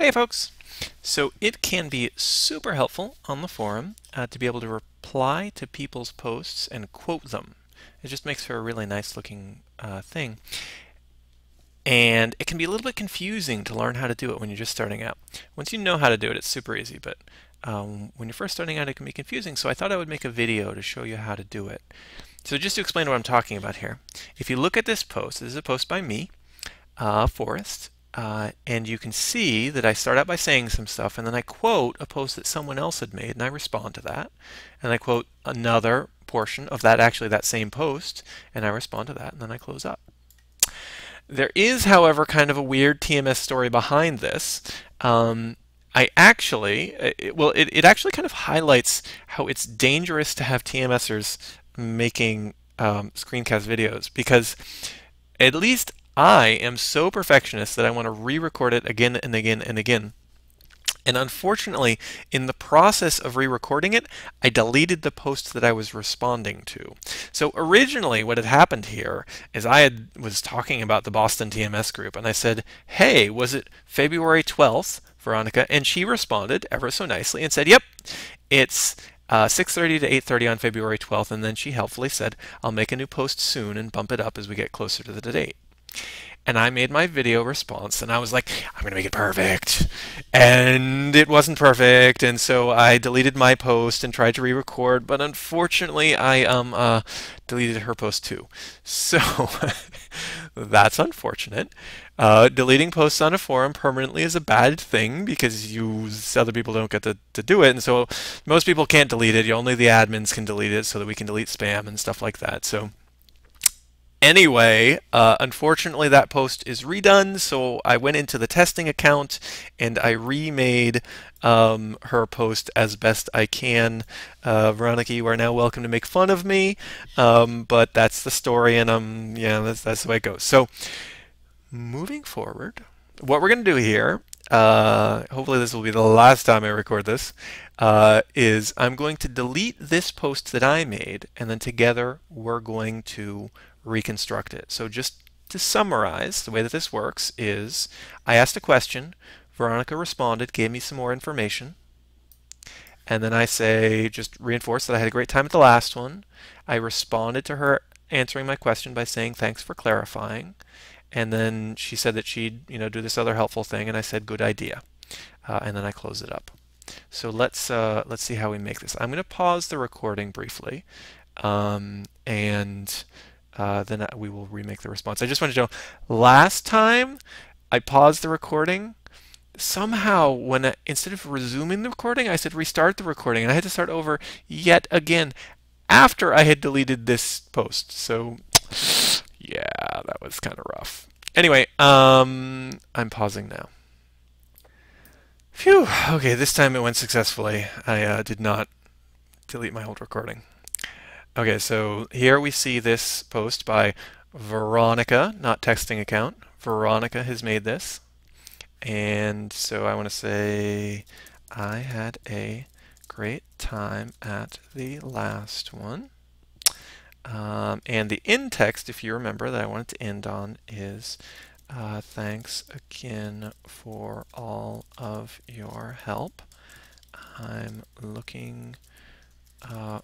Hey folks! So it can be super helpful on the forum to be able to reply to people's posts and quote them. It just makes for a really nice looking thing. And it can be a little bit confusing to learn how to do it when you're just starting out. Once you know how to do it, it's super easy, but when you're first starting out, it can be confusing. So I thought I would make a video to show you how to do it. So just to explain what I'm talking about here, if you look at this is a post by me, Forrest, and you can see that I start out by saying some stuff, and then I quote a post that someone else had made, and I respond to that. And I quote another portion of that same post, and I respond to that, and then I close up. There is, however, kind of a weird TMS story behind this. It actually kind of highlights how it's dangerous to have TMSers making screencast videos, because at least I am so perfectionist that I want to re-record it again and again and again. And unfortunately, in the process of re-recording it, I deleted the post that I was responding to. So originally what had happened here is was talking about the Boston TMS group, and I said, hey, was it February 12th, Veronica? And she responded ever so nicely and said, yep, it's 6:30 to 8:30 on February 12th, and then she helpfully said, I'll make a new post soon and bump it up as we get closer to the date. And I made my video response, and I was like, I'm going to make it perfect. And it wasn't perfect, and so I deleted my post and tried to re-record, but unfortunately I deleted her post too. So that's unfortunate. Deleting posts on a forum permanently is a bad thing because other people don't get to do it, and so most people can't delete it. Only the admins can delete it so that we can delete spam and stuff like that. So anyway, unfortunately that post is redone, so I went into the testing account and I remade her post as best I can. Veronica, you are now welcome to make fun of me, but that's the story, and yeah, that's the way it goes. So moving forward, what we're going to do here, hopefully this will be the last time I record this, is I'm going to delete this post that I made, and then together we're going to reconstruct it. So just to summarize, the way that this works is I asked a question, Veronica responded, gave me some more information, and then I just reinforce that I had a great time at the last one. I responded to her answering my question by saying thanks for clarifying, and then she said that she'd do this other helpful thing, and I said good idea, and then I close it up. So let's see how we make this. I'm going to pause the recording briefly, and then we will remake the response. I just want to know, last time I paused the recording, somehow instead of resuming the recording, I said restart the recording, and I had to start over yet again after I had deleted this post. So yeah, that was kind of rough. Anyway, I'm pausing now. Phew, okay, this time it went successfully. I did not delete my old recording. Okay, so here we see this post by Veronica, not texting account. Veronica has made this. And so I want to say, I had a great time at the last one. And the end text, if you remember, that I wanted to end on is, thanks again for all of your help. I'm looking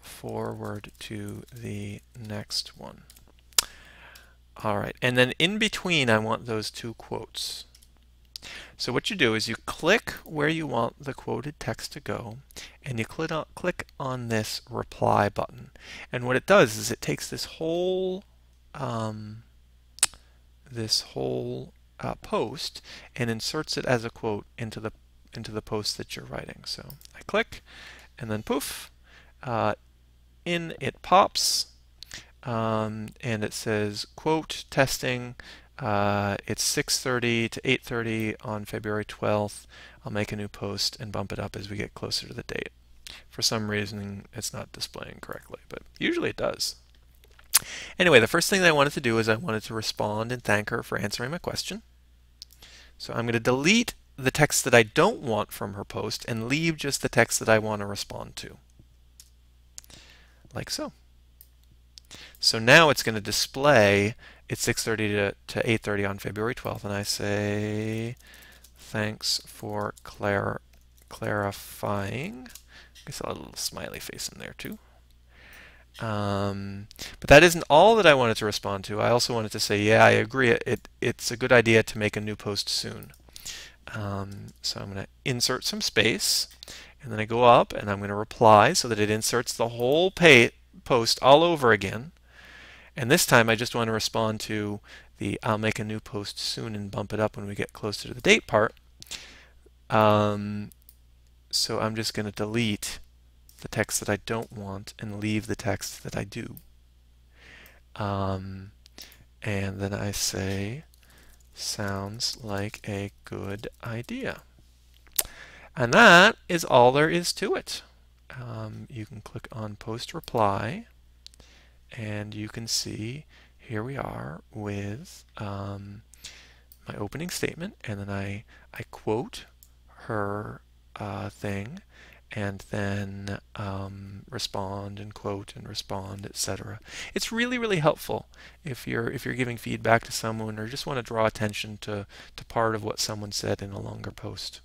forward to the next one. All right, and then in between I want those two quotes. So what you do is you click where you want the quoted text to go, and you click on this reply button. And what it does is it takes this whole post and inserts it as a quote into the post that you're writing. So I click, and then poof, in it pops, and it says quote testing. It's 6:30 to 8:30 on February 12th. I'll make a new post and bump it up as we get closer to the date. For some reason it's not displaying correctly, but usually it does. Anyway, the first thing that I wanted to do is I wanted to respond and thank her for answering my question. So I'm going to delete the text that I don't want from her post and leave just the text that I want to respond to. Like so. So now it's going to display it's 6:30 to 8:30 on February 12th, and I say Thanks for clarifying. I guess I'll add a little smiley face in there too. But that isn't all that I wanted to respond to. I also wanted to say, yeah, I agree. It's a good idea to make a new post soon. So I'm going to insert some space, and then I go up and I'm going to reply so that it inserts the whole post all over again. And this time I just want to respond to the I'll make a new post soon and bump it up when we get closer to the date part. So I'm just going to delete the text that I don't want and leave the text that I do. And then I say, sounds like a good idea. And that is all there is to it. You can click on Post Reply, and you can see here we are with my opening statement, and then I quote her thing, and then respond and quote and respond, etc. It's really, really helpful if you're giving feedback to someone or just want to draw attention to part of what someone said in a longer post.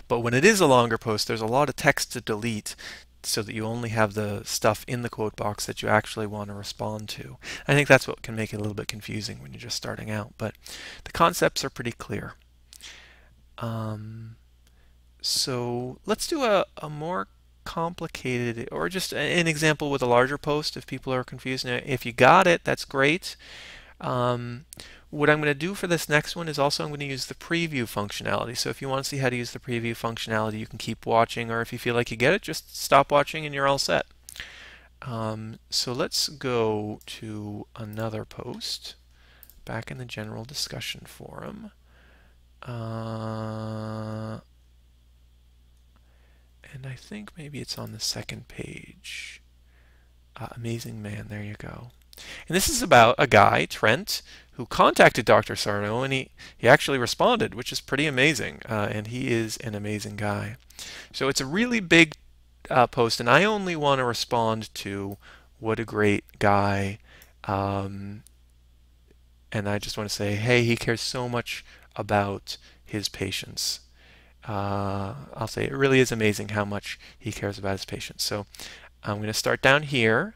But when it is a longer post, there's a lot of text to delete so that you only have the stuff in the quote box that you actually want to respond to. I think that's what can make it a little bit confusing when you're just starting out, but the concepts are pretty clear. So let's do a more complicated, or just an example with a larger post if people are confused. Now, if you got it, that's great. What I'm going to do for this next one is also I'm going to use the preview functionality. So if you want to see how to use the preview functionality, you can keep watching, or if you feel like you get it, just stop watching and you're all set. So let's go to another post back in the general discussion forum. And I think maybe it's on the second page. Amazing man, there you go. And this is about a guy, Trent, who contacted Dr. Sarno, and he actually responded, which is pretty amazing. And he is an amazing guy. So it's a really big post, and I only want to respond to what a great guy. And I just want to say, hey, he cares so much about his patients. I'll say it really is amazing how much he cares about his patients. So I'm going to start down here,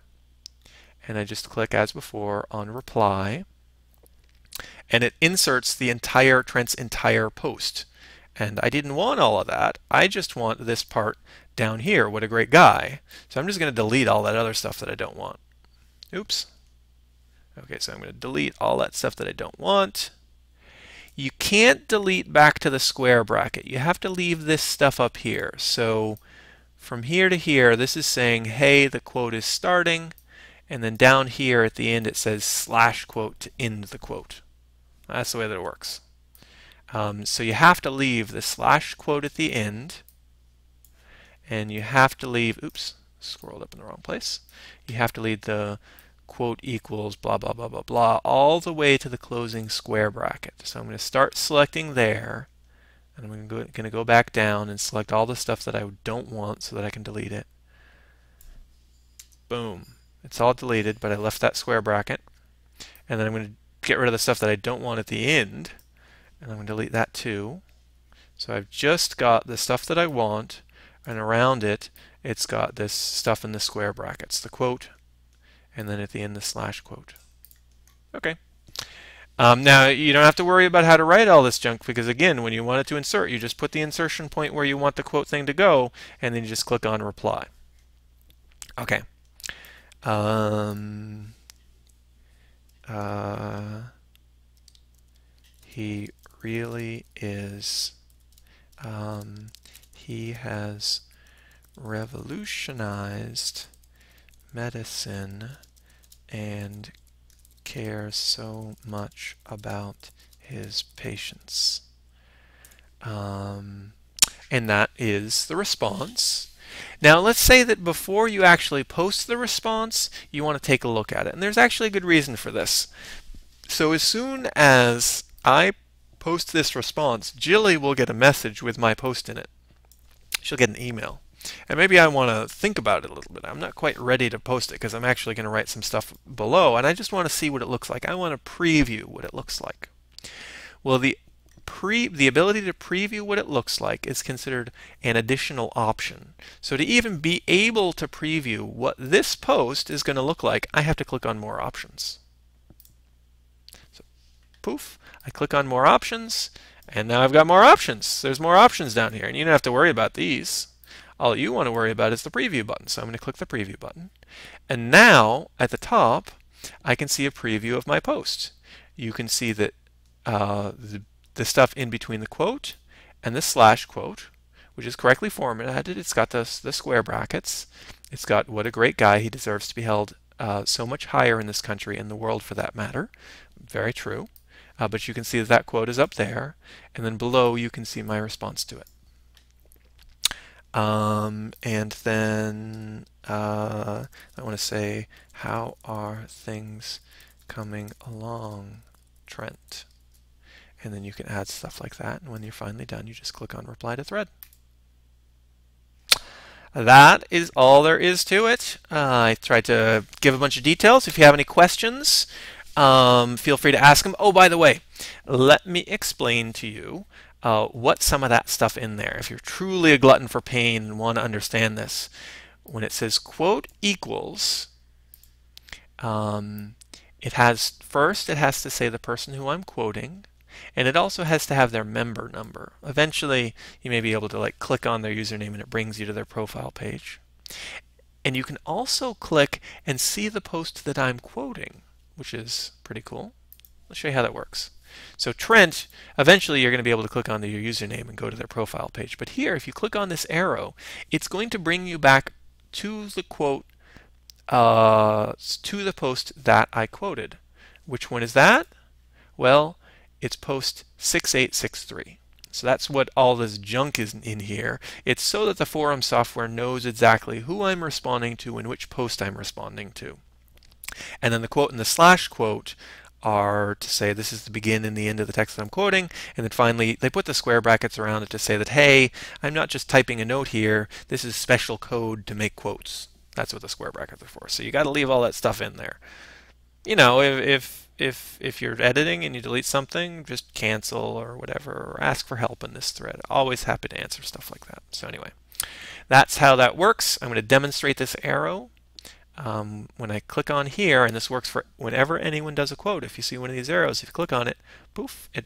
and I just click as before on reply, and it inserts the entire Trent's entire post. And I didn't want all of that. I just want this part down here. What a great guy. So I'm just going to delete all that other stuff that I don't want. Oops. Okay, so I'm going to delete all that stuff that I don't want. You can't delete back to the square bracket. You have to leave this stuff up here. So from here to here, this is saying, hey, the quote is starting. And then down here at the end, it says /quote to end the quote. That's the way that it works. So you have to leave the /quote at the end. And you have to leave, oops, scrolled up in the wrong place. You have to leave the quote equals blah, blah, blah, blah, blah, all the way to the closing square bracket. So I'm going to start selecting there, and I'm going to go back down and select all the stuff that I don't want so that I can delete it. Boom. It's all deleted, but I left that square bracket. And then I'm going to get rid of the stuff that I don't want at the end, and I'm going to delete that too. So I've just got the stuff that I want, and around it, it's got this stuff in the square brackets, the quote, and then at the end the /quote. Okay. Now you don't have to worry about how to write all this junk, because again, when you want it to insert, you just put the insertion point where you want the quote thing to go, and then you just click on reply. Okay. He really is. He has revolutionized medicine and cares so much about his patients. And that is the response. Now let's say that before you actually post the response, you want to take a look at it. And there's actually a good reason for this. So as soon as I post this response, Jilly will get a message with my post in it. She'll get an email. And maybe I want to think about it a little bit. I'm not quite ready to post it because I'm actually going to write some stuff below, and I just want to see what it looks like. I want to preview what it looks like. Well, the the ability to preview what it looks like is considered an additional option. So to even be able to preview what this post is going to look like, I have to click on More Options. So poof, I click on More Options, and now I've got more options. There's more options down here, and you don't have to worry about these. All you want to worry about is the Preview button. So I'm going to click the Preview button. And now, at the top, I can see a preview of my post. You can see that the stuff in between the quote and the slash quote, which is correctly formatted. It's got the square brackets. It's got what a great guy. He deserves to be held so much higher in this country and the world for that matter. Very true. But you can see that that quote is up there. And then below you can see my response to it. And then I want to say, how are things coming along, Trent? And then you can add stuff like that. And when you're finally done, you just click on Reply to Thread. That is all there is to it. I tried to give a bunch of details. If you have any questions, feel free to ask them. Oh, by the way, let me explain to you what some of that stuff in there. If you're truly a glutton for pain and want to understand this, when it says quote equals, it has to say the person who I'm quoting, and it also has to have their member number. Eventually, you may be able to click on their username and it brings you to their profile page. And you can also click and see the post that I'm quoting, which is pretty cool. Let's show you how that works. So Trent, eventually you're going to be able to click on your username and go to their profile page. But here, if you click on this arrow, it's going to bring you back to the quote, to the post that I quoted. Which one is that? Well, it's post 6863. So that's what all this junk is in here. It's so that the forum software knows exactly who I'm responding to and which post I'm responding to. And then the quote and the slash quote are to say this is the begin and the end of the text that I'm quoting. And then finally, they put the square brackets around it to say that, hey, I'm not just typing a note here. This is special code to make quotes. That's what the square brackets are for. So you got to leave all that stuff in there. You know, if you're editing and you delete something, just cancel or whatever, or ask for help in this thread. Always happy to answer stuff like that. So anyway, that's how that works. I'm going to demonstrate this arrow. When I click on here, and this works for whenever anyone does a quote, if you see one of these arrows, if you click on it, poof, it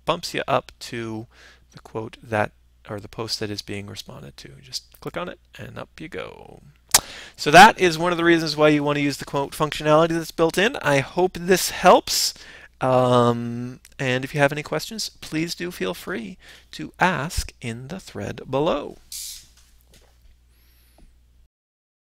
bumps you up to the quote that, or the post that is being responded to. Just click on it and up you go. So that is one of the reasons why you want to use the quote functionality that's built in. I hope this helps. And if you have any questions, please do feel free to ask in the thread below.